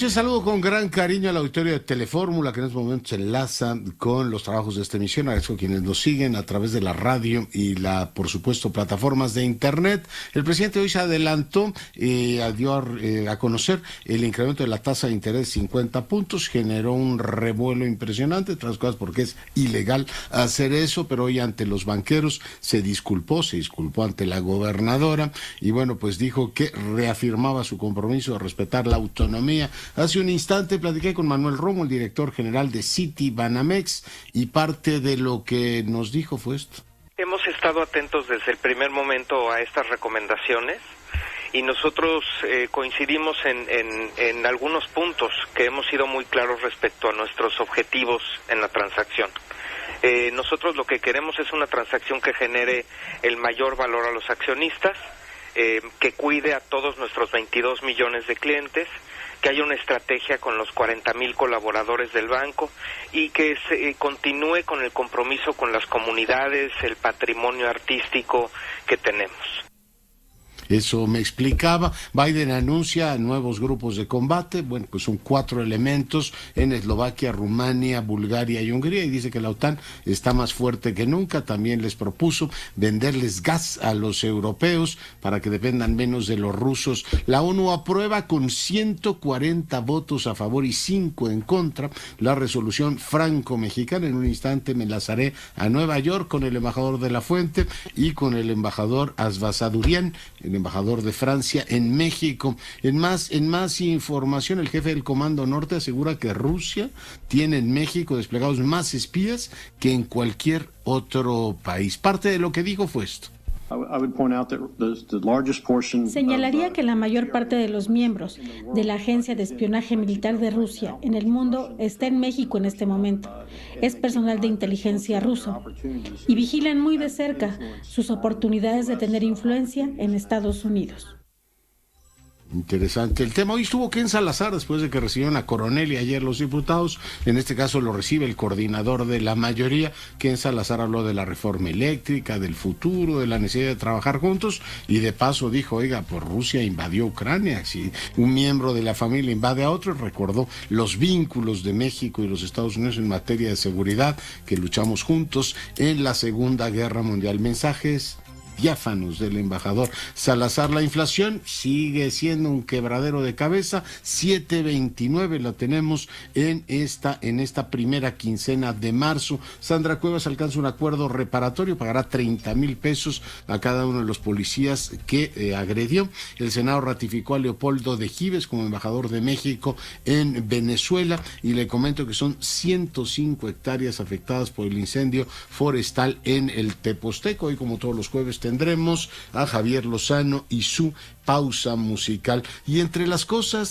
Yo saludo con gran cariño al auditorio de Telefórmula, que en estos momentos se enlaza con los trabajos de esta emisión. Agradezco a quienes nos siguen a través de la radio y por supuesto, plataformas de Internet. El presidente hoy se adelantó, dio a conocer el incremento de la tasa de interés de 50 puntos, generó un revuelo impresionante, otras cosas porque es ilegal hacer eso, pero hoy ante los banqueros se disculpó ante la gobernadora y bueno, pues dijo que reafirmaba su compromiso de respetar la autonomía. Hace un instante platiqué con Manuel Romo, el director general de Citibanamex, y parte de lo que nos dijo fue esto. Hemos estado atentos desde el primer momento a estas recomendaciones y nosotros coincidimos en algunos puntos que hemos sido muy claros respecto a nuestros objetivos en la transacción. Nosotros lo que queremos es una transacción que genere el mayor valor a los accionistas, que cuide a todos nuestros 22 millones de clientes, que haya una estrategia con los 40,000 colaboradores del banco y que se continúe con el compromiso con las comunidades, el patrimonio artístico que tenemos. Eso me explicaba. Biden anuncia nuevos grupos de combate. Bueno, pues son 4 elementos en Eslovaquia, Rumania, Bulgaria y Hungría. Y dice que la OTAN está más fuerte que nunca. También les propuso venderles gas a los europeos para que dependan menos de los rusos. La ONU aprueba con 140 votos a favor y 5 en contra la resolución franco-mexicana. En un instante me enlazaré a Nueva York con el embajador de la Fuente y con el embajador Asbasadurian, el embajador de Francia en México. En más información, el jefe del Comando Norte asegura que Rusia tiene en México desplegados más espías que en cualquier otro país. Parte de lo que dijo fue esto. Señalaría que la mayor parte de los miembros de la Agencia de Espionaje Militar de Rusia en el mundo está en México en este momento. Es personal de inteligencia ruso y vigilan muy de cerca sus oportunidades de tener influencia en Estados Unidos. Interesante el tema. Hoy estuvo Ken Salazar después de que recibieron a Coronel y ayer los diputados. En este caso lo recibe el coordinador de la mayoría. Ken Salazar habló de la reforma eléctrica, del futuro, de la necesidad de trabajar juntos y de paso dijo, oiga, pues Rusia invadió Ucrania. Si un miembro de la familia invade a otro, recordó los vínculos de México y los Estados Unidos en materia de seguridad, que luchamos juntos en la Segunda Guerra Mundial. Mensajes diáfanos del embajador Salazar. La inflación sigue siendo un quebradero de cabeza, 7.29 la tenemos en esta primera quincena de marzo. Sandra Cuevas alcanza un acuerdo reparatorio, pagará 30,000 pesos a cada uno de los policías que agredió. El Senado ratificó a Leopoldo de Gives como embajador de México en Venezuela y le comento que son 105 hectáreas afectadas por el incendio forestal en el Teposteco. Hoy, como todos los jueves, tendremos a Javier Lozano y su pausa musical. Y entre las cosas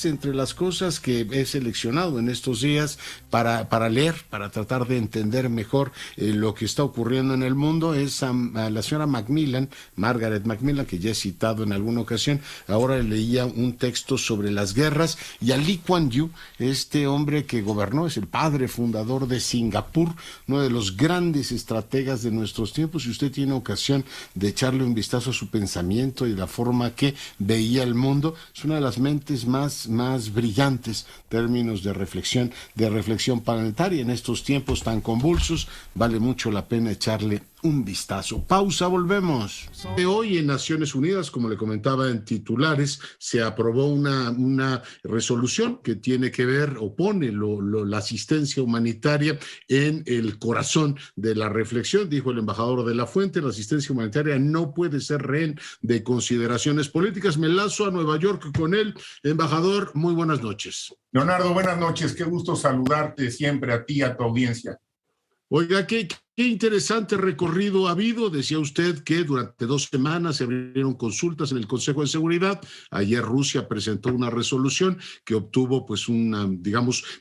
que he seleccionado en estos días para leer, para tratar de entender mejor lo que está ocurriendo en el mundo, es a la señora Margaret Macmillan, que ya he citado en alguna ocasión. Ahora leía un texto sobre las guerras, y a Lee Kuan Yew, este hombre que gobernó, es el padre fundador de Singapur, uno de los grandes estrategas de nuestros tiempos. Si usted tiene ocasión de echarle un vistazo a su pensamiento y la forma que veía el mundo, es una de las mentes más brillantes en términos de reflexión planetaria. En estos tiempos tan convulsos, vale mucho la pena echarle un vistazo. Pausa, volvemos. Hoy en Naciones Unidas, como le comentaba en titulares, se aprobó una resolución que tiene que ver o pone la asistencia humanitaria en el corazón de la reflexión. Dijo el embajador de la Fuente, la asistencia humanitaria no puede ser rehén de consideraciones políticas. Me enlazo a Nueva York con él. Embajador, muy buenas noches. Leonardo, buenas noches. Qué gusto saludarte siempre a ti y a tu audiencia. Oiga, qué interesante recorrido ha habido. Decía usted que durante 2 semanas se abrieron consultas en el Consejo de Seguridad. Ayer Rusia presentó una resolución que obtuvo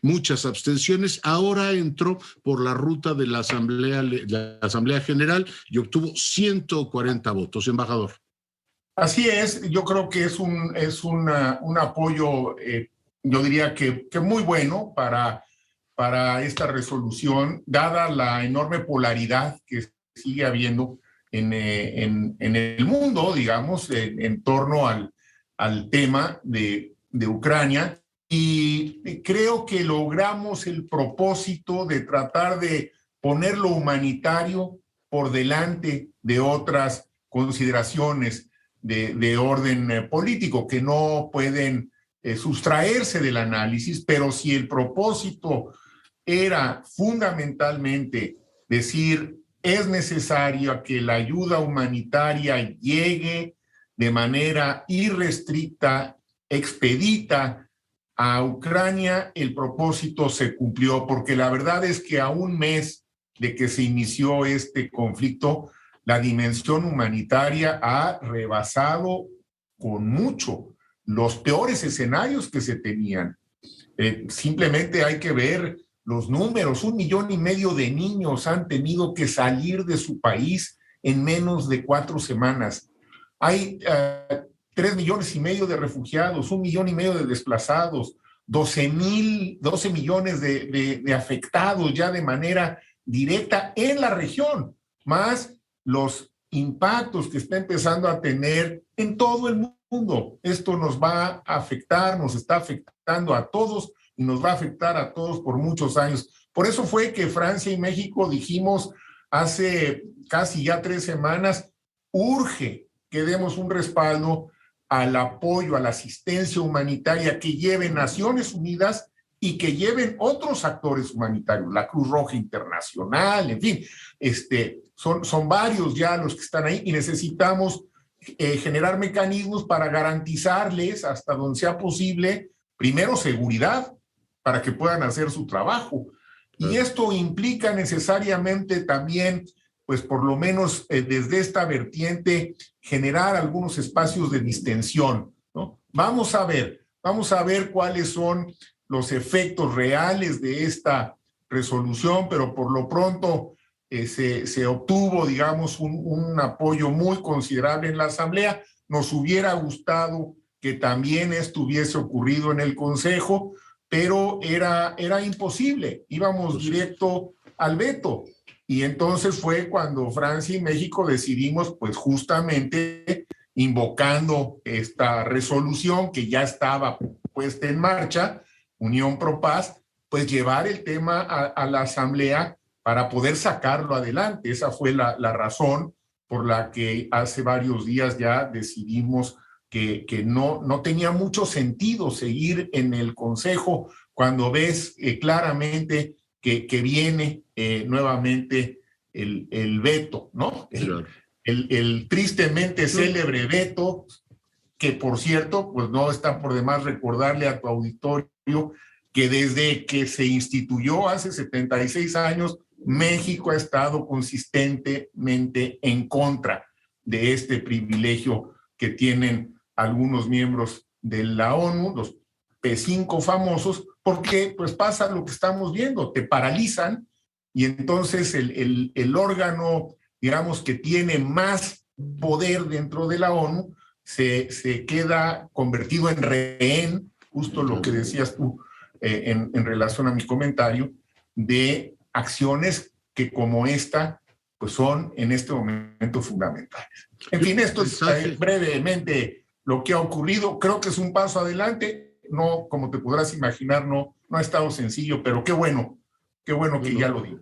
muchas abstenciones. Ahora entró por la ruta de la Asamblea General y obtuvo 140 votos. Embajador. Así es. Yo creo que es un apoyo, yo diría que muy bueno para esta resolución, dada la enorme polaridad que sigue habiendo en el mundo, digamos, en torno al tema de Ucrania. y creo que logramos el propósito de tratar de poner lo humanitario por delante de otras consideraciones de orden político que no pueden sustraerse del análisis, pero si el propósito era fundamentalmente decir es necesario que la ayuda humanitaria llegue de manera irrestricta, expedita a Ucrania, el propósito se cumplió, porque la verdad es que a un mes de que se inició este conflicto, la dimensión humanitaria ha rebasado con mucho los peores escenarios que se tenían. Simplemente hay que ver los números. 1,5 millones de niños han tenido que salir de su país en menos de 4 semanas. Hay 3,5 millones de refugiados, 1,5 millones de desplazados, 12 millones de afectados ya de manera directa en la región, más los impactos que está empezando a tener en todo el mundo. Esto nos va a afectar, nos está afectando a todos y nos va a afectar a todos por muchos años. Por eso fue que Francia y México dijimos hace casi ya 3 semanas, urge que demos un respaldo al apoyo, a la asistencia humanitaria que lleven Naciones Unidas y que lleven otros actores humanitarios, la Cruz Roja Internacional, en fin, son varios ya los que están ahí y necesitamos generar mecanismos para garantizarles hasta donde sea posible, primero seguridad, para que puedan hacer su trabajo. Y esto implica necesariamente también, pues por lo menos desde esta vertiente, generar algunos espacios de distensión, ¿no? Vamos a ver cuáles son los efectos reales de esta resolución, pero por lo pronto se obtuvo, digamos, un apoyo muy considerable en la Asamblea. Nos hubiera gustado que también esto hubiese ocurrido en el Consejo, pero era imposible, íbamos directo al veto. Y entonces fue cuando Francia y México decidimos, pues justamente invocando esta resolución que ya estaba puesta en marcha, Unión Pro Paz, pues llevar el tema a la Asamblea para poder sacarlo adelante. Esa fue la razón por la que hace varios días ya decidimos que no tenía mucho sentido seguir en el Consejo cuando ves claramente que viene nuevamente el veto, ¿no? El tristemente célebre veto, que por cierto, pues no está por demás recordarle a tu auditorio que desde que se instituyó hace 76 años, México ha estado consistentemente en contra de este privilegio que tienen algunos miembros de la ONU, los P5 famosos, porque pues pasa lo que estamos viendo, te paralizan y entonces el órgano, digamos, que tiene más poder dentro de la ONU, se queda convertido en rehén, justo lo que decías tú en relación a mi comentario, de acciones que como esta, pues son en este momento fundamentales. En fin, esto es brevemente lo que ha ocurrido. Creo que es un paso adelante. No, como te podrás imaginar, no ha estado sencillo, pero qué bueno que ya lo digo.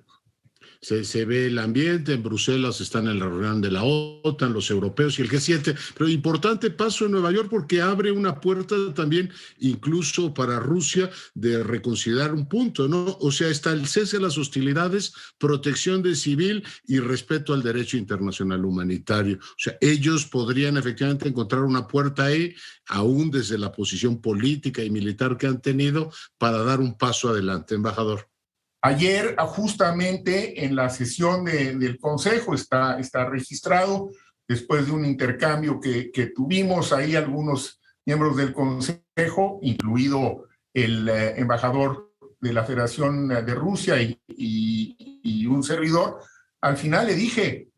Se ve el ambiente, en Bruselas están en la reunión de la OTAN, los europeos y el G7, pero importante paso en Nueva York porque abre una puerta también incluso para Rusia de reconsiderar un punto, ¿no? O sea, está el cese de las hostilidades, protección de civil y respeto al derecho internacional humanitario. O sea, ellos podrían efectivamente encontrar una puerta ahí, aún desde la posición política y militar que han tenido, para dar un paso adelante, embajador. Ayer, justamente en la sesión del Consejo, está registrado, después de un intercambio que tuvimos ahí algunos miembros del Consejo, incluido el embajador de la Federación de Rusia y un servidor. Al final le dije,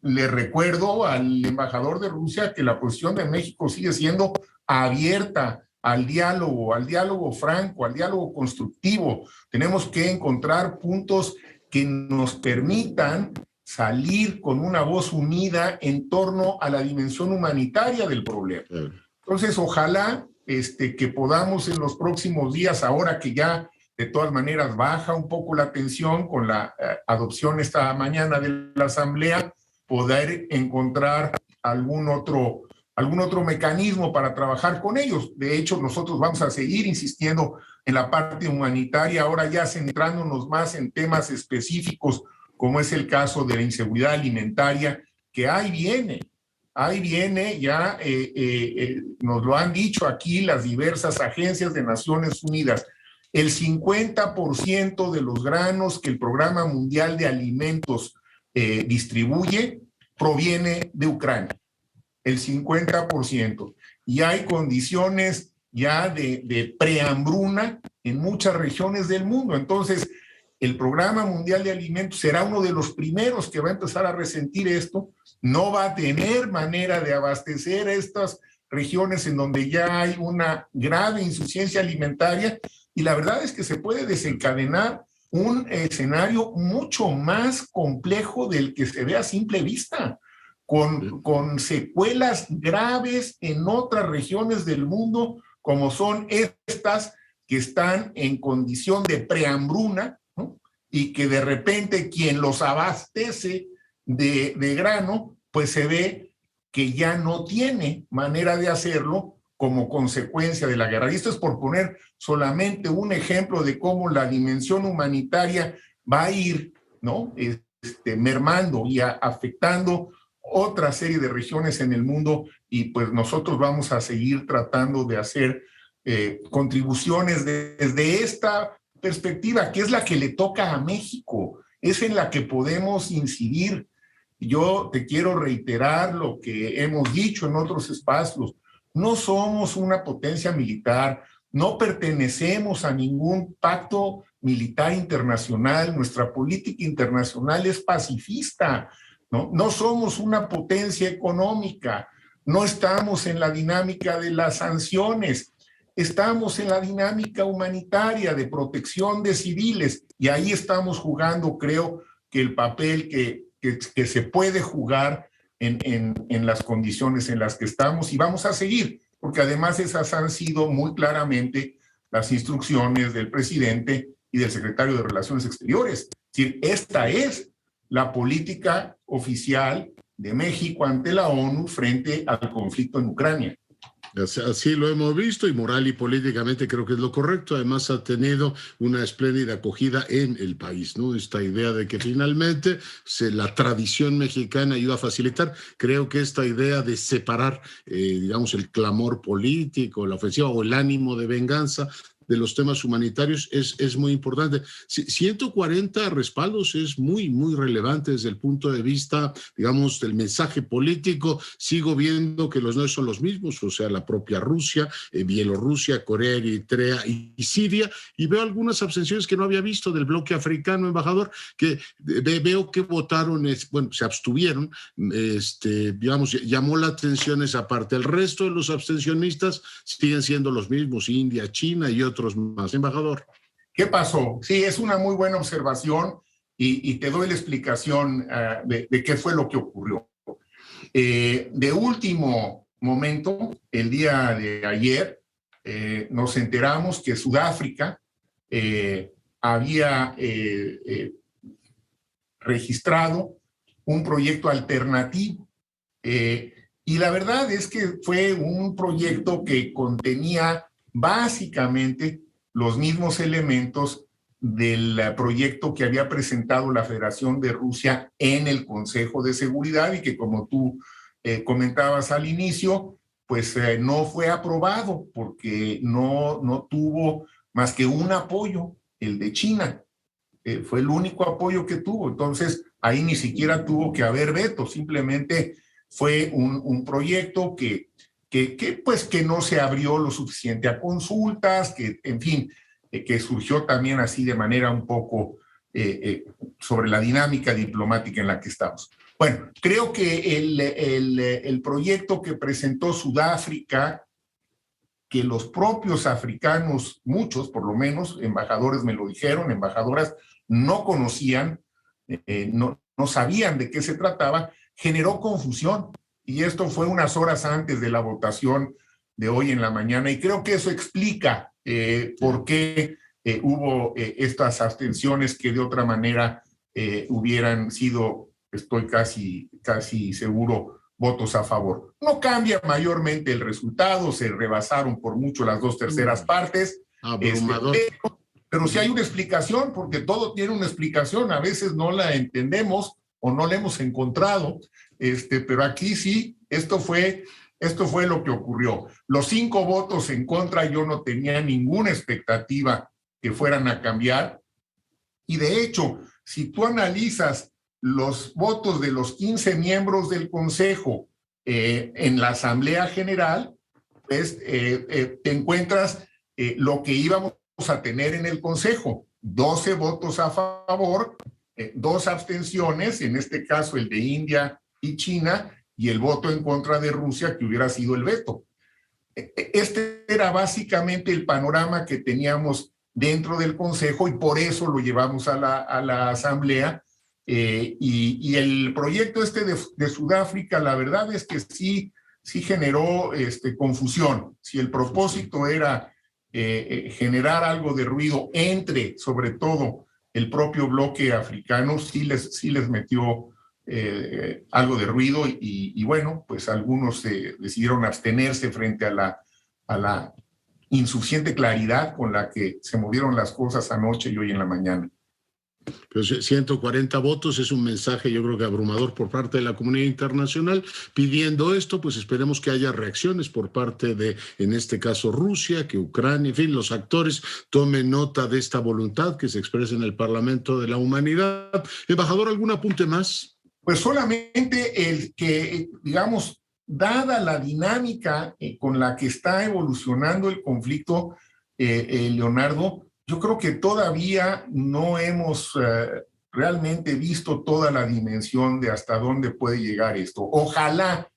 le recuerdo al embajador de Rusia que la posición de México sigue siendo abierta al diálogo franco, al diálogo constructivo. Tenemos que encontrar puntos que nos permitan salir con una voz unida en torno a la dimensión humanitaria del problema. Entonces, ojalá que podamos en los próximos días, ahora que ya de todas maneras baja un poco la tensión con la adopción esta mañana de la Asamblea, poder encontrar algún otro mecanismo para trabajar con ellos. De hecho, nosotros vamos a seguir insistiendo en la parte humanitaria, ahora ya centrándonos más en temas específicos, como es el caso de la inseguridad alimentaria, que ahí viene ya, nos lo han dicho aquí las diversas agencias de Naciones Unidas. El 50% de los granos que el Programa Mundial de Alimentos distribuye proviene de Ucrania, el 50%. Y hay condiciones ya de prehambruna en muchas regiones del mundo. Entonces, el Programa Mundial de Alimentos será uno de los primeros que va a empezar a resentir esto. No va a tener manera de abastecer a estas regiones en donde ya hay una grave insuficiencia alimentaria, y la verdad es que se puede desencadenar un escenario mucho más complejo del que se ve a simple vista, con secuelas graves en otras regiones del mundo, como son estas que están en condición de prehambruna, ¿no? Y que de repente quien los abastece de grano, pues se ve que ya no tiene manera de hacerlo como consecuencia de la guerra. Y esto es por poner solamente un ejemplo de cómo la dimensión humanitaria va a ir, ¿no? Mermando y afectando otra serie de regiones en el mundo, y pues nosotros vamos a seguir tratando de hacer contribuciones desde esta perspectiva, que es la que le toca a México, es en la que podemos incidir. Yo te quiero reiterar lo que hemos dicho en otros espacios: no somos una potencia militar, no pertenecemos a ningún pacto militar internacional, nuestra política internacional es pacifista, ¿no? No somos una potencia económica, no estamos en la dinámica de las sanciones, estamos en la dinámica humanitaria de protección de civiles, y ahí estamos jugando, creo, que el papel que se puede jugar en las condiciones en las que estamos, y vamos a seguir, porque además esas han sido muy claramente las instrucciones del presidente y del secretario de Relaciones Exteriores. Es decir, esta es la política oficial de México ante la ONU frente al conflicto en Ucrania. Así lo hemos visto, y moral y políticamente creo que es lo correcto. Además ha tenido una espléndida acogida en el país, ¿no? Esta idea de que finalmente la tradición mexicana ayuda a facilitar. Creo que esta idea de separar, digamos, el clamor político, la ofensiva o el ánimo de venganza de los temas humanitarios es muy importante. 140 respaldos es muy, muy relevante desde el punto de vista, digamos, del mensaje político. Sigo viendo que los no son los mismos, o sea, la propia Rusia, Bielorrusia, Corea, Eritrea y Siria, y veo algunas abstenciones que no había visto del bloque africano, embajador, que veo que votaron, bueno, se abstuvieron, digamos, llamó la atención esa parte. El resto de los abstencionistas siguen siendo los mismos, India, China y otros más. Embajador. ¿Qué pasó? Sí, es una muy buena observación, y te doy la explicación de qué fue lo que ocurrió. De último momento, el día de ayer, nos enteramos que Sudáfrica había registrado un proyecto alternativo, y la verdad es que fue un proyecto que contenía básicamente los mismos elementos del proyecto que había presentado la Federación de Rusia en el Consejo de Seguridad, y que, como tú comentabas al inicio, pues no fue aprobado porque no tuvo más que un apoyo, el de China. Fue el único apoyo que tuvo. Entonces ahí ni siquiera tuvo que haber veto, simplemente fue un proyecto que no se abrió lo suficiente a consultas, que, en fin, que surgió también así de manera un poco sobre la dinámica diplomática en la que estamos. Bueno, creo que el proyecto que presentó Sudáfrica, que los propios africanos, muchos por lo menos, embajadores me lo dijeron, embajadoras, no conocían, no sabían de qué se trataba, generó confusión. Y esto fue unas horas antes de la votación de hoy en la mañana, y creo que eso explica por qué hubo estas abstenciones que de otra manera hubieran sido, estoy casi seguro, votos a favor. No cambia mayormente el resultado, se rebasaron por mucho las 2/3 partes, pero sí hay una explicación, porque todo tiene una explicación, a veces no la entendemos o no la hemos encontrado, pero aquí sí, esto fue lo que ocurrió. Los 5 votos en contra, yo no tenía ninguna expectativa que fueran a cambiar, y de hecho, si tú analizas los votos de los 15 miembros del Consejo en la Asamblea General, pues te encuentras lo que íbamos a tener en el Consejo: 12 votos a favor, 2 abstenciones, en este caso el de India y China, y el voto en contra de Rusia, que hubiera sido el veto. Este era básicamente el panorama que teníamos dentro del Consejo, y por eso lo llevamos a la Asamblea. Y el proyecto de Sudáfrica, la verdad es que sí generó confusión. Si el propósito era generar algo de ruido entre, sobre todo, el propio bloque africano, sí les metió algo de ruido, y bueno, pues algunos decidieron abstenerse frente a la insuficiente claridad con la que se movieron las cosas anoche y hoy en la mañana. Pero 140 votos es un mensaje, yo creo que abrumador por parte de la comunidad internacional pidiendo esto. Pues esperemos que haya reacciones por parte de, en este caso, Rusia, que Ucrania, en fin, los actores tomen nota de esta voluntad que se expresa en el Parlamento de la Humanidad. Embajador, ¿algún apunte más? Pues solamente el que, digamos, dada la dinámica con la que está evolucionando el conflicto, Leonardo, yo creo que todavía no hemos realmente visto toda la dimensión de hasta dónde puede llegar esto. Ojalá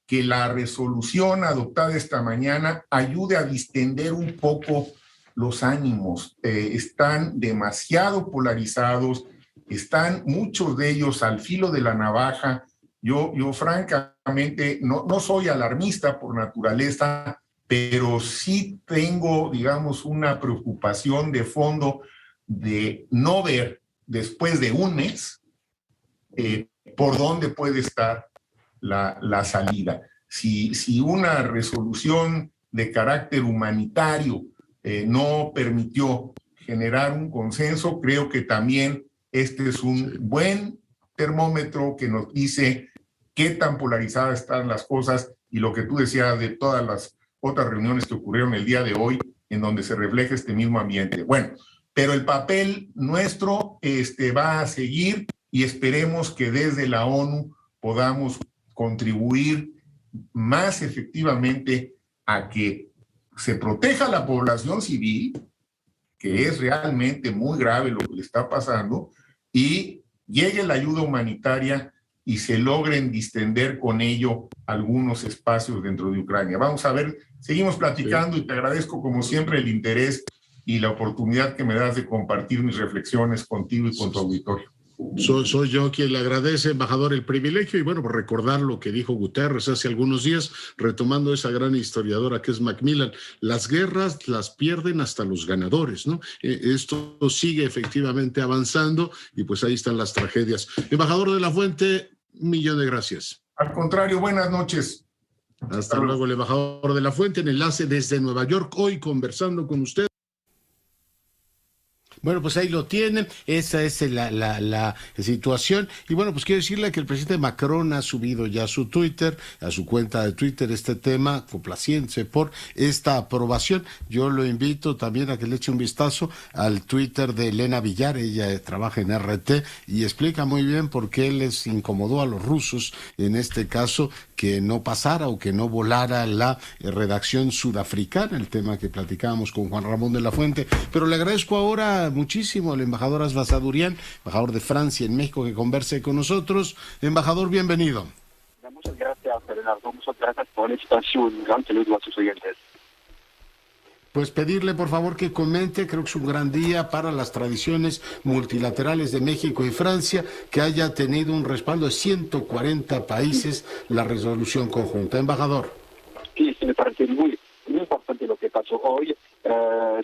que la resolución adoptada esta mañana ayude a distender un poco los ánimos. Están demasiado polarizados, están muchos de ellos al filo de la navaja. Yo francamente no soy alarmista por naturaleza, pero sí tengo, digamos, una preocupación de fondo de no ver después de un mes por dónde puede estar la salida. Si una resolución de carácter humanitario no permitió generar un consenso, creo que también este es un buen termómetro que nos dice qué tan polarizadas están las cosas, y lo que tú decías de todas las otras reuniones que ocurrieron el día de hoy, en donde se refleja este mismo ambiente. Bueno, pero el papel nuestro va a seguir, y esperemos que desde la ONU podamos contribuir más efectivamente a que se proteja a la población civil, que es realmente muy grave lo que le está pasando, y llegue la ayuda humanitaria y se logren distender con ello algunos espacios dentro de Ucrania. Vamos a ver, seguimos platicando, y te agradezco como siempre el interés y la oportunidad que me das de compartir mis reflexiones contigo y con tu auditorio. Soy yo quien le agradece, embajador, el privilegio, y bueno, por recordar lo que dijo Guterres hace algunos días, retomando esa gran historiadora que es Macmillan: las guerras las pierden hasta los ganadores, ¿no? Esto sigue efectivamente avanzando, y pues ahí están las tragedias. Embajador de la Fuente, 1.000.000 de gracias. Al contrario, buenas noches. Hasta luego, el embajador de la Fuente, en enlace desde Nueva York, hoy conversando con usted. Bueno, pues ahí lo tienen, esa es la situación. Y bueno, pues quiero decirle que el presidente Macron ha subido ya a su Twitter, a su cuenta de Twitter, este tema, complaciéndose por esta aprobación. Yo lo invito también a que le eche un vistazo al Twitter de Elena Villar. Ella trabaja en RT y explica muy bien por qué les incomodó a los rusos, en este caso, que no pasara o que no volara la redacción sudafricana, el tema que platicábamos con Juan Ramón de la Fuente. Pero le agradezco ahora muchísimo al embajador Asbazadurian, embajador de Francia en México, que converse con nosotros. Embajador, bienvenido. Muchas gracias, Fernando. Muchas gracias por la invitación. Un gran saludo a sus oyentes. Pues pedirle, por favor, que comente, creo que es un gran día para las tradiciones multilaterales de México y Francia, que haya tenido un respaldo de 140 países la resolución conjunta. Embajador. Sí, pasó hoy.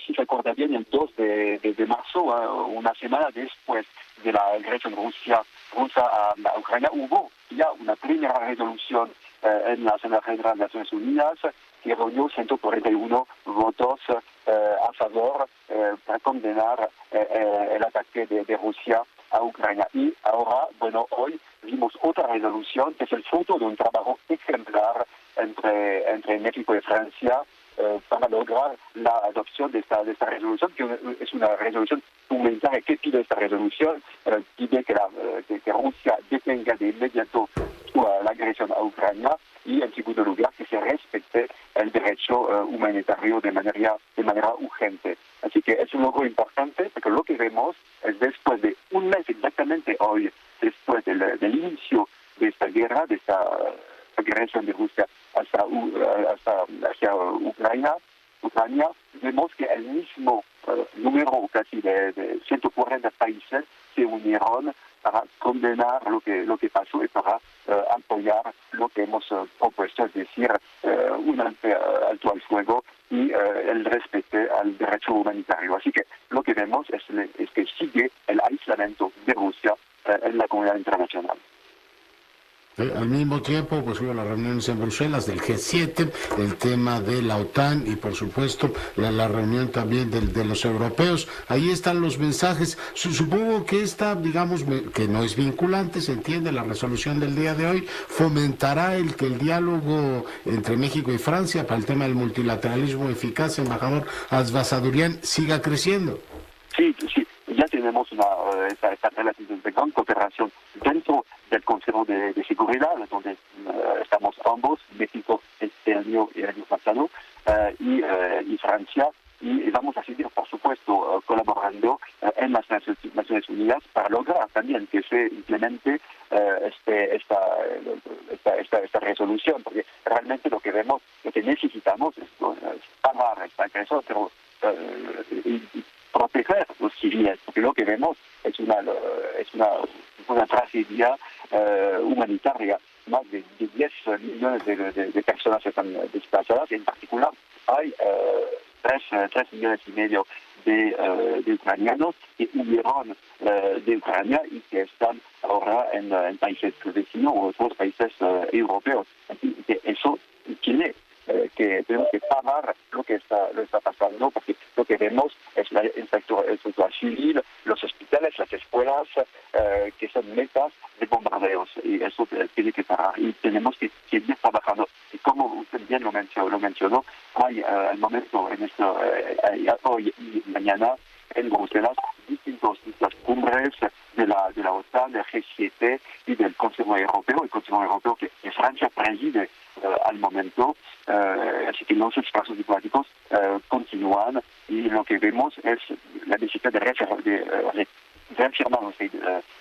Si recuerda bien, el 2 de marzo, una semana después de la agresión rusa a Ucrania, hubo ya una primera resolución en la Asamblea General de Naciones Unidas que reunió 141 votos a favor para condenar el ataque de Rusia a Ucrania. Y ahora, bueno, hoy vimos otra resolución que es el fruto de un trabajo ejemplar entre México y Francia para lograr la adopción de esta resolución, que es una resolución humanitaria. ¿Qué pide esta resolución? Pide que Rusia detenga de inmediato la agresión a Ucrania y, en segundo lugar, que se respete el derecho humanitario de manera urgente. Así que es un logro importante, porque lo que vemos es después de un mes exactamente hoy, después del inicio de esta guerra, de esta agresión de Rusia hacia Ucrania, vemos que el mismo número casi de 140 países se unieron para condenar lo que pasó y para apoyar lo que hemos propuesto, es decir, un alto al fuego y el respeto al derecho humanitario. Así que lo que vemos es que sigue el aislamiento de Rusia en la comunidad internacional. Al mismo tiempo, pues hubo las reuniones en Bruselas del G7, el tema de la OTAN y, por supuesto, la reunión también de los europeos. Ahí están los mensajes. Supongo que esta, digamos, que no es vinculante, se entiende, la resolución del día de hoy, fomentará que el diálogo entre México y Francia para el tema del multilateralismo eficaz, embajador Azzvesadurian, siga creciendo. Sí. Ya tenemos esta relación de gran cooperación dentro del Consejo de Seguridad, donde estamos ambos, México este año y el año pasado, y Francia, y vamos a seguir, por supuesto, colaborando en las Naciones Unidas para lograr también que se implemente esta resolución, porque realmente lo que vemos, lo que necesitamos es parar esta agresión, pero proteger los civiles, porque lo que vemos es una tragedia humanitaria. Más de 10 millones de personas están desplazadas, y en particular hay 3 millones y medio de ucranianos que huyeron de Ucrania y que están ahora en países vecinos o otros países europeos. Así que eso tiene que tenemos que parar lo que está pasando, porque lo que vemos es el sector civil, los hospitales, las escuelas, que son metas de bombardeos, y eso tiene que parar y tenemos que seguir trabajando. Y como usted bien lo mencionó, hay al momento hoy y mañana en Bruselas distintas cumbres de la OTAN, del G7 y del Consejo Europeo, el Consejo Europeo que Francia preside al momento, así que los esfuerzos diplomáticos continúan, y lo que vemos es la necesidad de reafirmar nuestra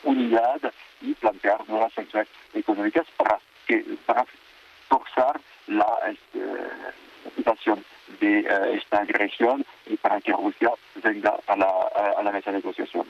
unidad y plantear nuevas sanciones económicas para forzar la situación de esta agresión y para que Rusia venga a la mesa de negociación.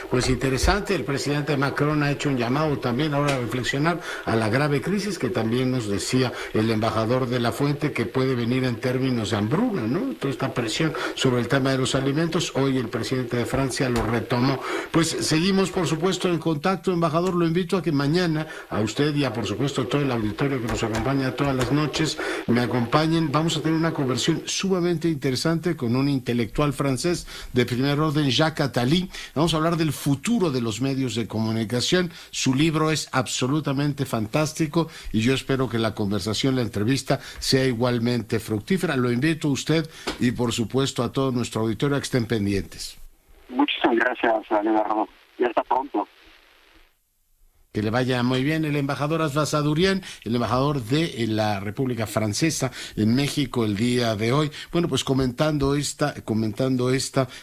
Pues interesante, el presidente Macron ha hecho un llamado también ahora a reflexionar a la grave crisis que también nos decía el embajador de la Fuente, que puede venir en términos de hambruna, ¿no? Toda esta presión sobre el tema de los alimentos. Hoy el presidente de Francia lo retomó. Pues seguimos, por supuesto, en contacto, embajador. Lo invito a que mañana a usted y a, por supuesto, todo el auditorio que nos acompaña todas las noches me acompañen. Vamos a tener una conversación sumamente interesante con un intelectual francés de primer orden, Jacques Attali. Vamos a hablar del futuro de los medios de comunicación. Su libro es absolutamente fantástico y yo espero que la conversación, la entrevista, sea igualmente fructífera. Lo invito a usted y, por supuesto, a todo nuestro auditorio a que estén pendientes. Muchísimas gracias, Leonardo. Y hasta pronto. Que le vaya muy bien. El embajador Azzvesadurian, el embajador de la República Francesa en México el día de hoy. Bueno, pues comentando esta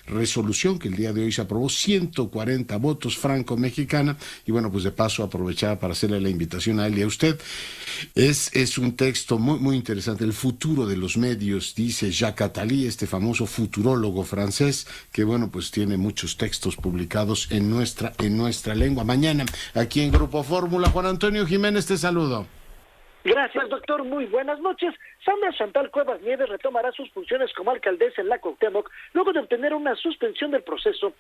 resolución que el día de hoy se aprobó, 140 votos franco-mexicana, y bueno, pues de paso aprovechaba para hacerle la invitación a él y a usted. Es un texto muy, muy interesante. El futuro de los medios, dice Jacques Attali, este famoso futurólogo francés, que bueno, pues tiene muchos textos publicados en nuestra lengua. Mañana, aquí en Grupo Fórmula, Juan Antonio Jiménez, te saludo. Gracias, doctor. Muy buenas noches. Sandra Chantal Cuevas Nieves retomará sus funciones como alcaldesa en la Cuauhtémoc luego de obtener una suspensión del proceso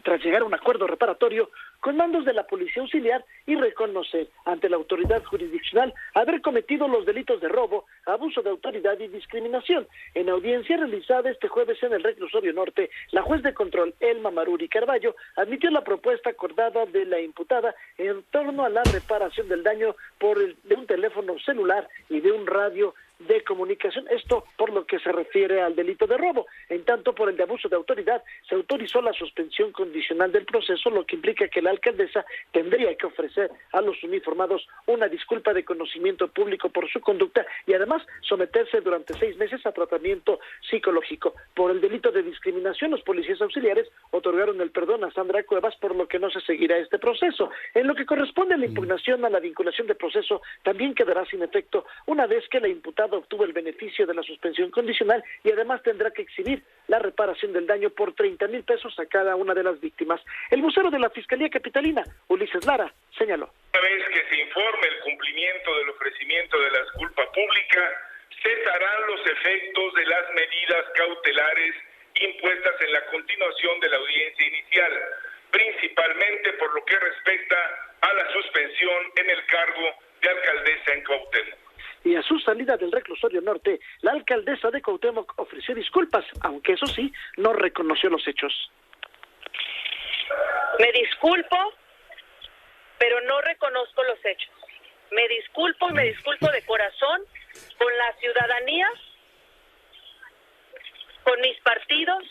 tras llegar a un acuerdo reparatorio con mandos de la Policía Auxiliar y reconocer ante la autoridad jurisdiccional haber cometido los delitos de robo, abuso de autoridad y discriminación. En audiencia realizada este jueves en el Reclusorio Norte, la juez de control Elma Maruri Carballo admitió la propuesta acordada de la imputada en torno a la reparación del daño de un teléfono celular y de un radio de comunicación, esto por lo que se refiere al delito de robo. En tanto, por el de abuso de autoridad, se autorizó la suspensión condicional del proceso, lo que implica que la alcaldesa tendría que ofrecer a los uniformados una disculpa de conocimiento público por su conducta y además someterse durante 6 meses a tratamiento psicológico. Por el delito de discriminación, los policías auxiliares otorgaron el perdón a Sandra Cuevas, por lo que no se seguirá este proceso. En lo que corresponde a la impugnación a la vinculación de proceso, también quedará sin efecto una vez que la imputada obtuvo el beneficio de la suspensión condicional y además tendrá que exhibir la reparación del daño por 30,000 pesos a cada una de las víctimas. El vocero de la Fiscalía Capitalina, Ulises Lara, señaló: una vez que se informe el cumplimiento del ofrecimiento de la disculpa pública, cesarán los efectos de las medidas cautelares impuestas en la continuación de la audiencia inicial, principalmente por lo que respecta a la suspensión en el cargo de alcaldesa en Cuauhtémoc. Y a su salida del Reclusorio Norte, la alcaldesa de Cuauhtémoc ofreció disculpas, aunque eso sí, no reconoció los hechos. Me disculpo, pero no reconozco los hechos. Me disculpo y me disculpo de corazón con la ciudadanía, con mis partidos,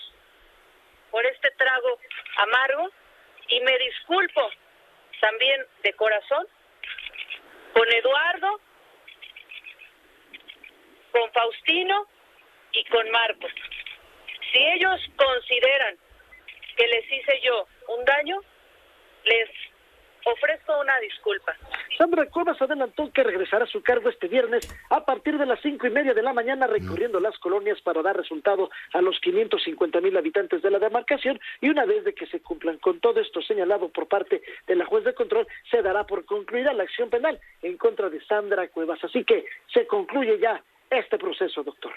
por este trago amargo, y me disculpo también de corazón con Eduardo, con Faustino y con Marcos. Si ellos consideran que les hice yo un daño, les ofrezco una disculpa. Sandra Cuevas adelantó que regresará a su cargo este viernes a partir de las 5:30 de la mañana, recorriendo las colonias para dar resultado a los 550,000 habitantes de la demarcación, y una vez de que se cumplan con todo esto señalado por parte de la juez de control, se dará por concluida la acción penal en contra de Sandra Cuevas. Así que se concluye ya este proceso, doctor.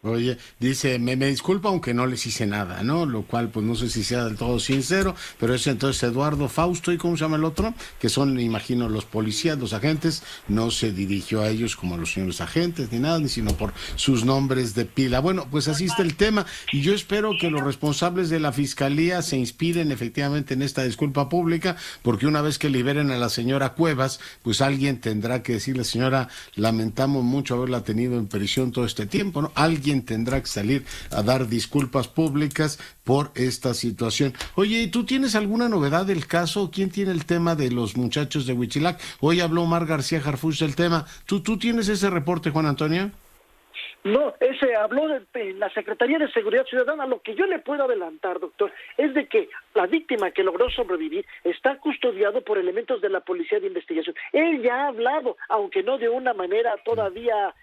Oye, dice, me disculpa aunque no les hice nada, ¿no? Lo cual, pues no sé si sea del todo sincero, pero es entonces Eduardo, Fausto y ¿cómo se llama el otro? Que son, imagino, los policías, los agentes. No se dirigió a ellos como a los señores agentes ni nada, ni sino por sus nombres de pila. Bueno, pues así está el tema y yo espero que los responsables de la fiscalía se inspiren efectivamente en esta disculpa pública, porque una vez que liberen a la señora Cuevas, pues alguien tendrá que decirle: señora, lamentamos mucho haberla tenido en prisión todo este tiempo, ¿no? Alguien tendrá que salir a dar disculpas públicas por esta situación. Oye, ¿y tú tienes alguna novedad del caso? ¿Quién tiene el tema de los muchachos de Huitzilac? Hoy habló Omar García Harfuch del tema. ¿Tú tienes ese reporte, Juan Antonio? No, ese habló de la Secretaría de Seguridad Ciudadana. Lo que yo le puedo adelantar, doctor, es de que la víctima que logró sobrevivir está custodiado por elementos de la Policía de Investigación. Él ya ha hablado, aunque no de una manera todavía,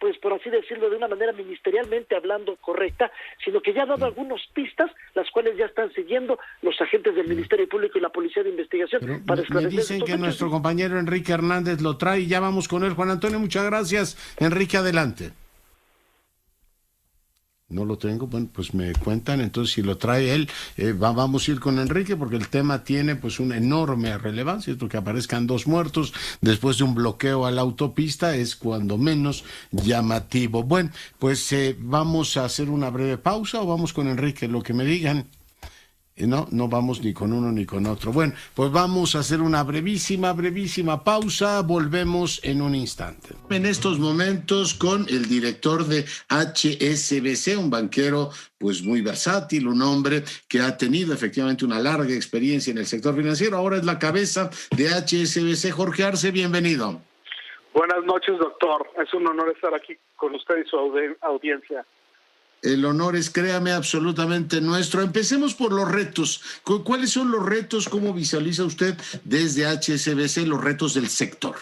pues por así decirlo, de una manera ministerialmente hablando correcta, sino que ya ha dado algunas pistas, las cuales ya están siguiendo los agentes del Ministerio Público y la Policía de Investigación. Pero para esclarecer. me dicen que nuestro compañero Enrique Hernández lo trae y ya vamos con él. Juan Antonio, muchas gracias. Enrique, adelante. No lo tengo, bueno, pues me cuentan, entonces si lo trae él, vamos a ir con Enrique, porque el tema tiene pues una enorme relevancia. Esto que aparezcan 2 muertos después de un bloqueo a la autopista es cuando menos llamativo. Bueno, pues vamos a hacer una breve pausa o vamos con Enrique, lo que me digan. No vamos ni con uno ni con otro. Bueno, pues vamos a hacer una brevísima pausa. Volvemos en un instante. En estos momentos con el director de HSBC, un banquero pues muy versátil, un hombre que ha tenido efectivamente una larga experiencia en el sector financiero. Ahora es la cabeza de HSBC. Jorge Arce, bienvenido. Buenas noches, doctor. Es un honor estar aquí con usted y su audiencia. El honor es, créame, absolutamente nuestro. Empecemos por los retos. ¿Cuáles son los retos? ¿Cómo visualiza usted desde HSBC los retos del sector?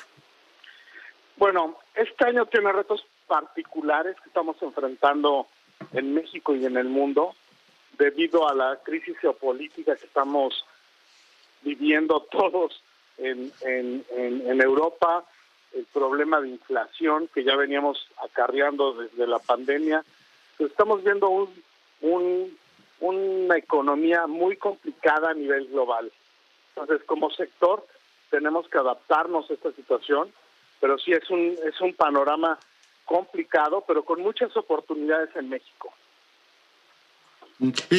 Bueno, este año tiene retos particulares que estamos enfrentando en México y en el mundo debido a la crisis geopolítica que estamos viviendo todos en Europa, el problema de inflación que ya veníamos acarreando desde la pandemia. Pues estamos viendo una economía muy complicada a nivel global. Entonces, como sector, tenemos que adaptarnos a esta situación, pero sí es un panorama complicado, pero con muchas oportunidades en México.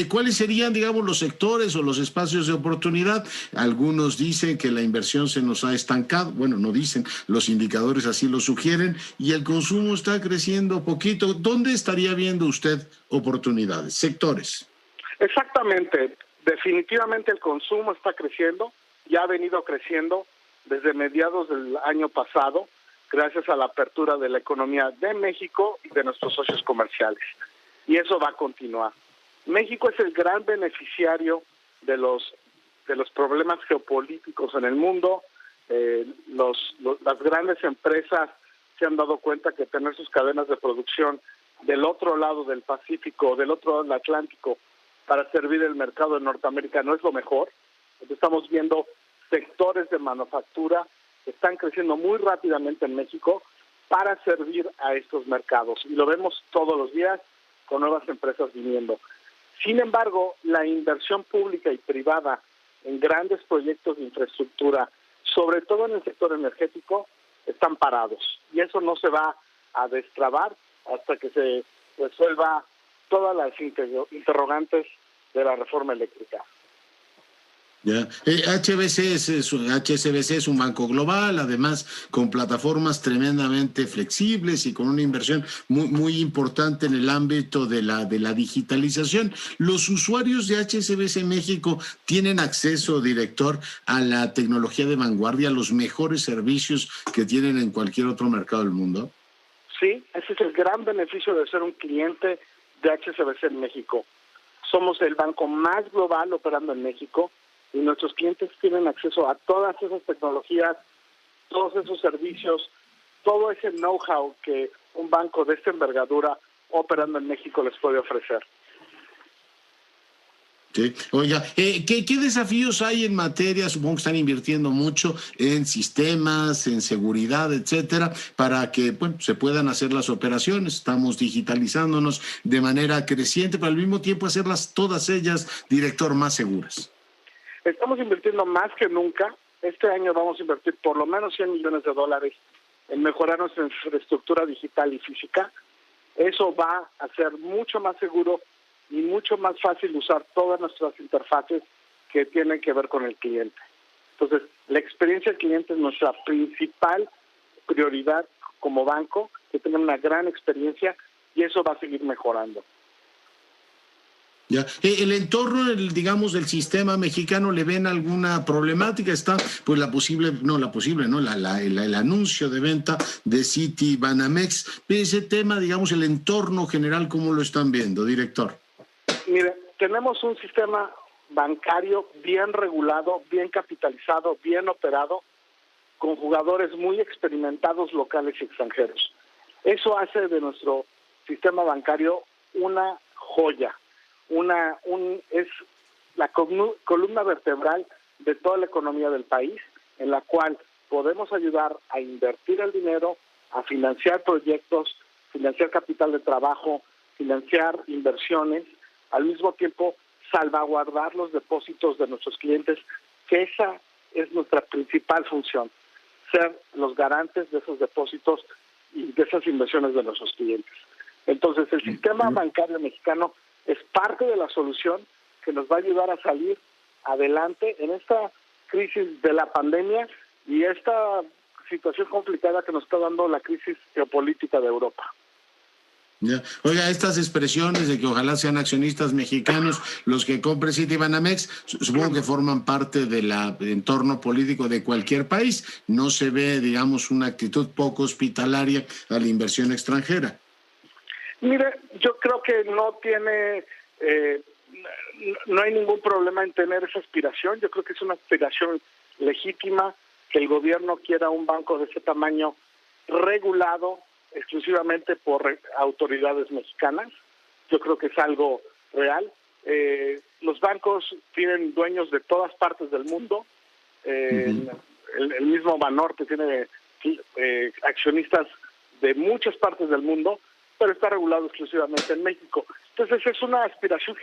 ¿Cuáles serían, digamos, los sectores o los espacios de oportunidad? Algunos dicen que la inversión se nos ha estancado, bueno, no dicen, los indicadores así lo sugieren, y el consumo está creciendo poquito. ¿Dónde estaría viendo usted oportunidades? Sectores. Exactamente, definitivamente el consumo está creciendo, ya ha venido creciendo desde mediados del año pasado, gracias a la apertura de la economía de México y de nuestros socios comerciales. Y eso va a continuar. México es el gran beneficiario de los problemas geopolíticos en el mundo. Las grandes empresas se han dado cuenta que tener sus cadenas de producción del otro lado del Pacífico, del otro lado del Atlántico, para servir el mercado de Norteamérica no es lo mejor. Entonces estamos viendo sectores de manufactura que están creciendo muy rápidamente en México para servir a estos mercados. Y lo vemos todos los días con nuevas empresas viniendo. Sin embargo, la inversión pública y privada en grandes proyectos de infraestructura, sobre todo en el sector energético, están parados. Y eso no se va a destrabar hasta que se resuelva todas las interrogantes de la reforma eléctrica. Ya. HSBC es un banco global, además con plataformas tremendamente flexibles y con una inversión muy importante en el ámbito de la digitalización. ¿Los usuarios de HSBC México tienen acceso, director, a la tecnología de vanguardia, a los mejores servicios que tienen en cualquier otro mercado del mundo? Sí, ese es el gran beneficio de ser un cliente de HSBC en México. Somos el banco más global operando en México, y nuestros clientes tienen acceso a todas esas tecnologías, todos esos servicios, todo ese know-how que un banco de esta envergadura operando en México les puede ofrecer. Sí. Oiga, ¿qué desafíos hay en materia? Supongo que están invirtiendo mucho en sistemas, en seguridad, etcétera, para que se puedan hacer las operaciones. Estamos digitalizándonos de manera creciente, pero al mismo tiempo hacerlas todas ellas, director, más seguras. Estamos invirtiendo más que nunca. Este año vamos a invertir por lo menos $100 millones en mejorar nuestra infraestructura digital y física. Eso va a ser mucho más seguro y mucho más fácil usar todas nuestras interfaces que tienen que ver con el cliente. Entonces, la experiencia del cliente es nuestra principal prioridad como banco, que tengan una gran experiencia, y eso va a seguir mejorando. Ya. El entorno, digamos, del sistema mexicano, ¿le ven alguna problemática? Está, pues, el anuncio de venta de Citibanamex. Ese tema, digamos, el entorno general, ¿cómo lo están viendo, director? Mire, tenemos un sistema bancario bien regulado, bien capitalizado, bien operado, con jugadores muy experimentados locales y extranjeros. Eso hace de nuestro sistema bancario una joya. Es la columna vertebral de toda la economía del país, en la cual podemos ayudar a invertir el dinero, a financiar proyectos, financiar capital de trabajo, financiar inversiones, al mismo tiempo salvaguardar los depósitos de nuestros clientes, que esa es nuestra principal función, ser los garantes de esos depósitos y de esas inversiones de nuestros clientes. Entonces, el sistema bancario mexicano es parte de la solución que nos va a ayudar a salir adelante en esta crisis de la pandemia y esta situación complicada que nos está dando la crisis geopolítica de Europa. Ya. Oiga, estas expresiones de que ojalá sean accionistas mexicanos los que compren Citibanamex, supongo que forman parte del entorno político de cualquier país. No se ve, digamos, una actitud poco hospitalaria a la inversión extranjera. Mire, yo creo que no hay ningún problema en tener esa aspiración. Yo creo que es una aspiración legítima que el gobierno quiera un banco de ese tamaño regulado exclusivamente por autoridades mexicanas. Yo creo que es algo real. Los bancos tienen dueños de todas partes del mundo. El mismo Banorte tiene accionistas de muchas partes del mundo, pero está regulado exclusivamente en México. Entonces es una aspiración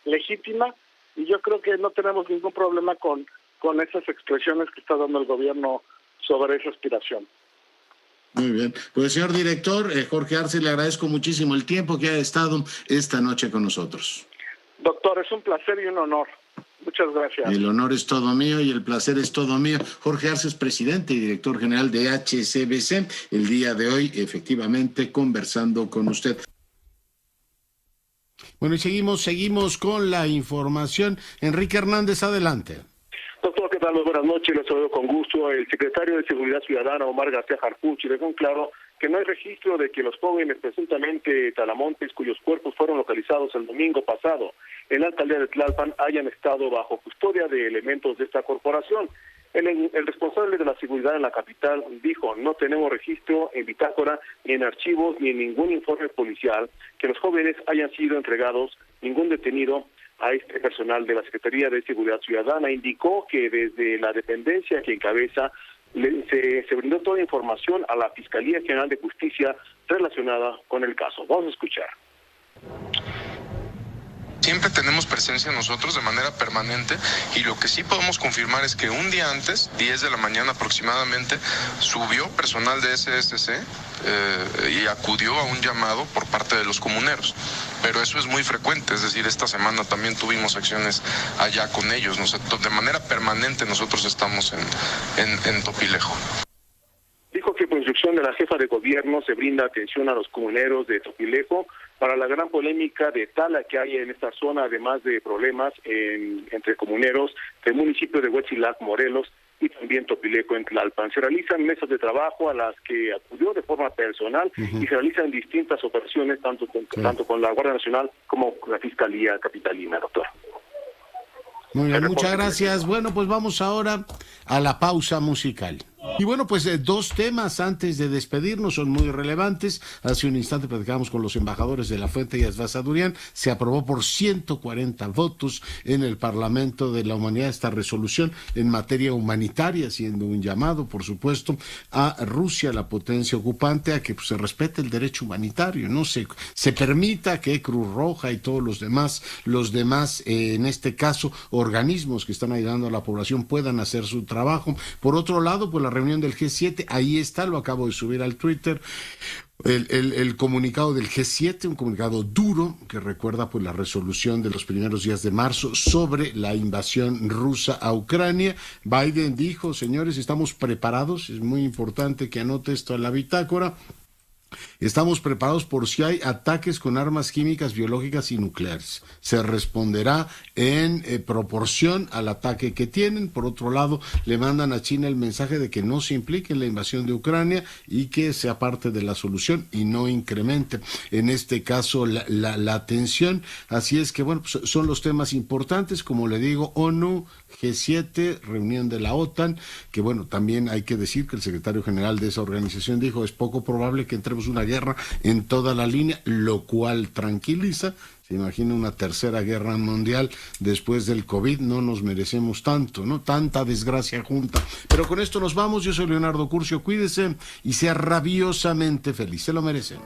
legítima y yo creo que no tenemos ningún problema con esas expresiones que está dando el gobierno sobre esa aspiración. Muy bien. Pues señor director, Jorge Arce, le agradezco muchísimo el tiempo que ha estado esta noche con nosotros. Doctor, es un placer y un honor. Muchas gracias. El honor es todo mío y el placer es todo mío. Jorge Arce es presidente y director general de HSBC. El día de hoy, efectivamente, conversando con usted. Bueno, y seguimos con la información. Enrique Hernández, adelante. Doctor, ¿qué tal? Muy buenas noches, les saludo con gusto. El secretario de Seguridad Ciudadana, Omar García Harfuch, dejó en claro que no hay registro de que los jóvenes presuntamente talamontes cuyos cuerpos fueron localizados el domingo pasado en la alcaldía de Tlalpan hayan estado bajo custodia de elementos de esta corporación. El responsable de la seguridad en la capital dijo: no tenemos registro en bitácora, ni en archivos, ni en ningún informe policial que los jóvenes hayan sido entregados, ningún detenido a este personal de la Secretaría de Seguridad Ciudadana. Indicó que desde la dependencia que encabeza se brindó toda información a la Fiscalía General de Justicia relacionada con el caso. Vamos a escuchar. Siempre tenemos presencia nosotros de manera permanente y lo que sí podemos confirmar es que un día antes, 10 de la mañana aproximadamente, subió personal de SSC y acudió a un llamado por parte de los comuneros. Pero eso es muy frecuente, es decir, esta semana también tuvimos acciones allá con ellos. De manera permanente nosotros estamos en Topilejo. Dijo que por instrucción de la jefa de gobierno se brinda atención a los comuneros de Topilejo para la gran polémica de tala que hay en esta zona, además de problemas entre comuneros del municipio de Huetzilac, Morelos, y también Topilejo en Tlalpan. Se realizan mesas de trabajo a las que acudió de forma personal y se realizan distintas operaciones, tanto con la Guardia Nacional como con la Fiscalía Capitalina, doctor. Muy bien, muchas gracias. Bueno, pues vamos ahora a la pausa musical. Y bueno, pues dos temas antes de despedirnos son muy relevantes. Hace un instante platicamos con los embajadores de La Fuente y Asbazadurian. Se aprobó por 140 votos en el Parlamento de la Humanidad esta resolución en materia humanitaria, siendo un llamado, por supuesto, a Rusia, la potencia ocupante, a que pues, se respete el derecho humanitario, no se permita que Cruz Roja y todos los demás, en este caso, organismos que están ayudando a la población puedan hacer su trabajo. Por otro lado, pues la reunión del G7, ahí está, lo acabo de subir al Twitter, el comunicado del G7, un comunicado duro que recuerda pues la resolución de los primeros días de marzo sobre la invasión rusa a Ucrania. Biden dijo: señores, estamos preparados, es muy importante que anote esto en la bitácora. Estamos preparados por si hay ataques con armas químicas, biológicas y nucleares. Se responderá en proporción al ataque que tienen. Por otro lado, le mandan a China el mensaje de que no se implique en la invasión de Ucrania y que sea parte de la solución y no incremente, en este caso, la tensión. Así es que, bueno, pues son los temas importantes. Como le digo, ONU, G7, reunión de la OTAN, que bueno, también hay que decir que el secretario general de esa organización dijo: es poco probable que entremos una guerra en toda la línea, lo cual tranquiliza. Se imagina una tercera guerra mundial después del COVID, no nos merecemos tanto, ¿no? Tanta desgracia junta. Pero con esto nos vamos. Yo soy Leonardo Curcio, cuídese y sea rabiosamente feliz, se lo merecen.